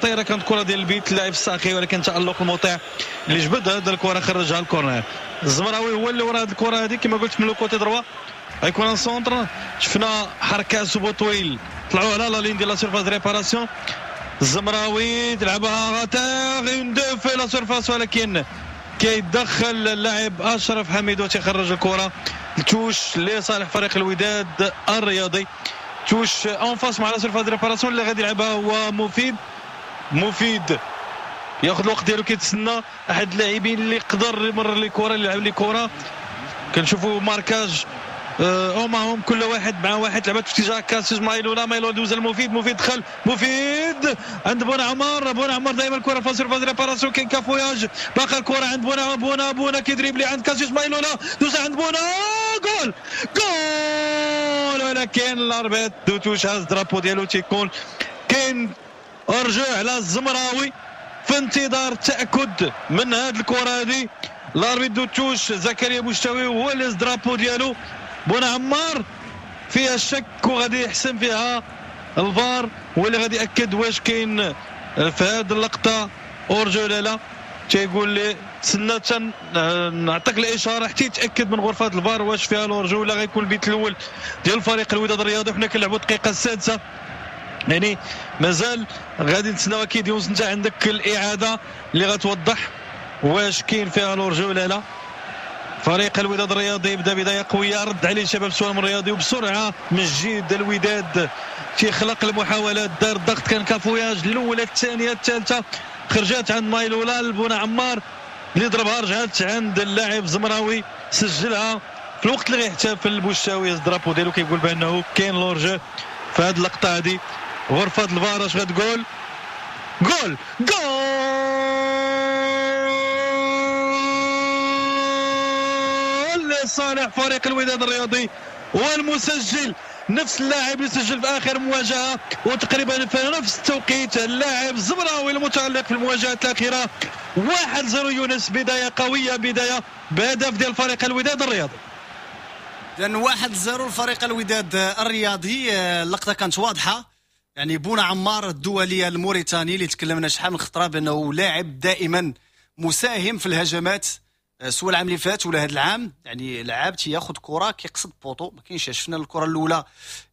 خطيره كانت كره ديال البيت اللاعب الساخي، ولكن تالق المطيع اللي جبد هذا الكره خرجها الكورنر. الزمراوي هو اللي ورا هذه الكره هذه كما قلت من لو كوتي دروا غيكون ان سونتر. شفنا حركه سوبو طويل طلعوا على لا لين ديال لا سيرفاس ريباراسيون. الزمراوي تلعبها غاتاغ اون دو في لا سيرفاس، ولكن كيدخل اللاعب اشرف حميدو تيخرج الكره التوش لصالح فريق الوداد الرياضي. توش اون فاس مع لا سيرفاس ريباراسيون اللي غادي يلعبها هو مفيد ياخذ الوقت ديالو كيتسنى احد اللاعبين اللي يقدر يمرر لي كره اللي يلعب لي كره. كنشوفوا ماركاج معهم كل واحد مع واحد. لعبت في اتجاه كاسيوس مايلو دوز المفيد دخل مفيد عند بونا عمار دائما الكره في سيرفاس ريباراسيون كاين كافوياج باقا الكره عند بونا كيدريبلي عند كاسيوس مايلو دوز عند بونا جول ولكن الاربيت دوتوش هاز درابو ديالو تيكون كاين رجوع على الزمراوي في انتظار التاكد من هذه الكره هذه. الاربيت دوتوش زكريا بوشتاوي هو اللي هز درابو ديالو. بونا عمار فيها الشك وغادي يحسم فيها الفار هو اللي غادي ياكد واش كاين في هذه اللقطه اورجو لا لا. تيقول لي تسنى نعطيك الاشاره حتى يتاكد من غرفه الفار واش فيها الاورجو ولا غيكون البيت الاول ديال الفريق الوداد الرياضي. وحنا كنلعبوا الدقيقه السادسه يعني مازال غادي نتسناو. اكيد يونس انت عندك الاعاده اللي غتوضح واش كاين فيها الاورجو ولا لا. فريق الوداد الرياضي يبدا بدايه قويه، رد عليه شباب سوالم الرياضي وبسرعه من جديد الوداد تيخلق المحاولات، دار الضغط كان كافوياج الاولى الثانيه الثالثه خرجات عند مايلولا لبونا عمار اللي ضربها رجعت عند اللاعب زمراوي سجلها في الوقت اللي غيحتفل البوشاوي درابو ديالو كيقول بانه كاين لورجو في هذه اللقطه هذه. غرفه الفار اش غتقول؟ جول لصالح فريق الوداد الرياضي، والمسجل نفس اللاعب اللي سجل في اخر مواجهه وتقريبا في نفس التوقيت اللاعب الزمراوي المتالق في المواجهات الاخيره. 1-0 يونس، بدايه قويه، بدايه بهدف ديال فريق الوداد الرياضي. لأن 1-0 لفريق الوداد الرياضي. اللقطه كانت واضحه، يعني بونا عمار الدولي الموريتاني اللي تكلمنا شحال من خطره بانه لاعب دائما مساهم في الهجمات سواء العام اللي فات ولا هذا العام. يعني لاعب تياخذ كره كيقصد بوطو، ما كاينش. شفنا الكره الاولى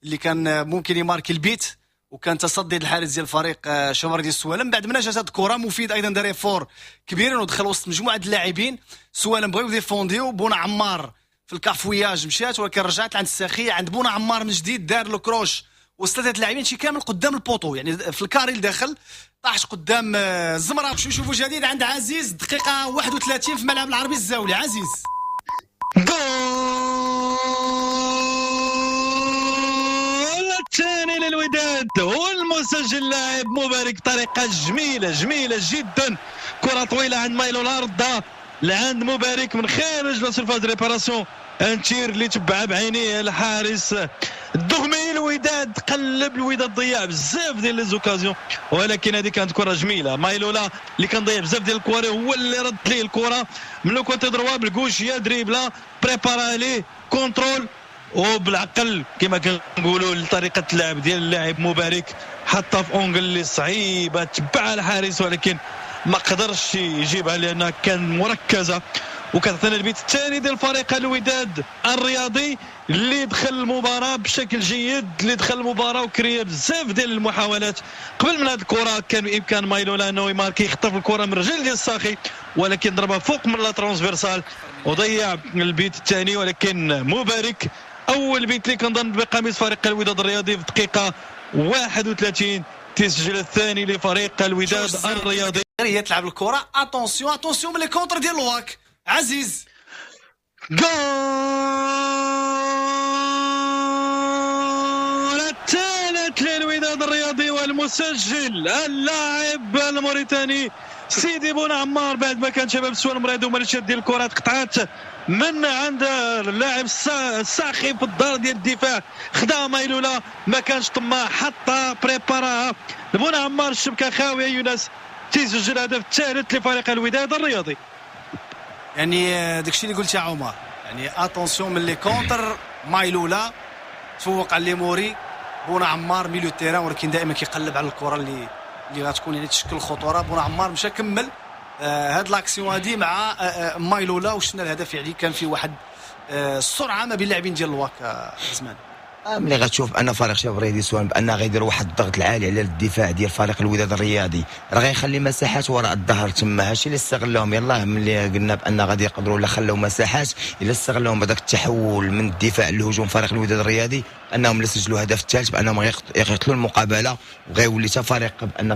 اللي كان ممكن يماركي البيت وكان تصدي الحارس ديال الفريق شمر ديال السوالم. بعد ما جات هذه الكره مفيد ايضا دار فور كبير ودخل وسط مجموعه اللاعبين. سوالم بغاو ديفونديو، بونا عمار في الكافوياج مشات ولكن رجعت عند الساخيه عند بونا عمار من جديد، دار لو كروش وصلت هاد اللاعبين شي كامل قدام البوطو، يعني في الكاري الداخل طاحت قدام الزمراء. نشوفوا جديد عند عزيز دقيقه 31 في ملعب العربي الزاولي. عزيز جول الثاني للوداد والمسجل لاعب مبارك بطريقه جميله جدا. كره طويله عند مايلو الارض لعند مبارك من خارج لا سيرفاس ريباراسيون، انتير اللي تبع بعينيه الحارس الدغمي. الوداد قلب، الوداد ضيع بزاف ديال لي زوكازيون، ولكن هذه كانت كره جميله. مايلولا اللي كان ضيع بزاف ديال الكره هو اللي رد ليه الكره من لو كوتي دروا بالكوش، دريبلا بريبارا ليه كونترول وبالعقل كما كنقولوا لطريقه اللعب ديال اللاعب مبارك، حطها في اونغل اللي صعيبه تبعها الحارس ولكن ما قدرش يجيبها لانها كان مركزه. وكتعطينا البيت الثاني ديال فريق الوداد الرياضي اللي دخل المباراه بشكل جيد، اللي دخل المباراه وكريا بزاف ديال المحاولات. قبل من هذه الكره كان بامكان مايلولا انه يماركي، يخطف الكره من رجل ديال الساخي ولكن ضربها فوق من لا ترانسفيرسال وضيع البيت الثاني. ولكن مبارك اول بيت اللي كنظن بقميص فريق الوداد الرياضي في دقيقه 31 تسجيل الثاني لفريق الوداد الرياضي. هي تلعب الكره اتونسيون من لي كونتر ديال الواك. عزيز جول الثالث للوداد الرياضي والمسجل اللاعب الموريتاني سيدي بونا عمار. بعد ما كان شباب السوال مريض ومرشد ديال الكرات قطعات من عند اللاعب الساخي في الدار ديال الدفاع، خدا مايلولا ما كانش طماع، حطها بريباراها بونا عمار، الشبكه خاويه. يونس تيسجل الهدف الثالث لفريق الوداد الرياضي. يعني داكشي اللي قلت يا عمر، يعني اتونسيون من لي كونتر. مايلولا تفوق على ليموري، بونا عمار ميليو تيران ولكن دائما كيقلب على الكره اللي اللي غتكون يعني تشكل خطوره. بونا عمار مشى كمل هاد لاكسيون هادي مع مايلولا، وشفنا الهدف يعني كان فيه واحد السرعه ما بين اللاعبين ديال الواك زمان. ملي غتشوف ان فريق شباب ريدي سوان بان غيدير واحد الضغط العالي على الدفاع ديال فريق الوداد الرياضي، راه غيخلي مساحات وراء الظهر تما. هادشي اللي استغلهم. يلاه ملي قلنا بان غادي يقدروا ولا خلاو مساحات، الا استغلهم بهذاك التحول من الدفاع للهجوم فريق الوداد الرياضي، انهم لا سجلوا هدف الثالث بانهم غيقتلوا المقابله، وغيولي حتى فريق بان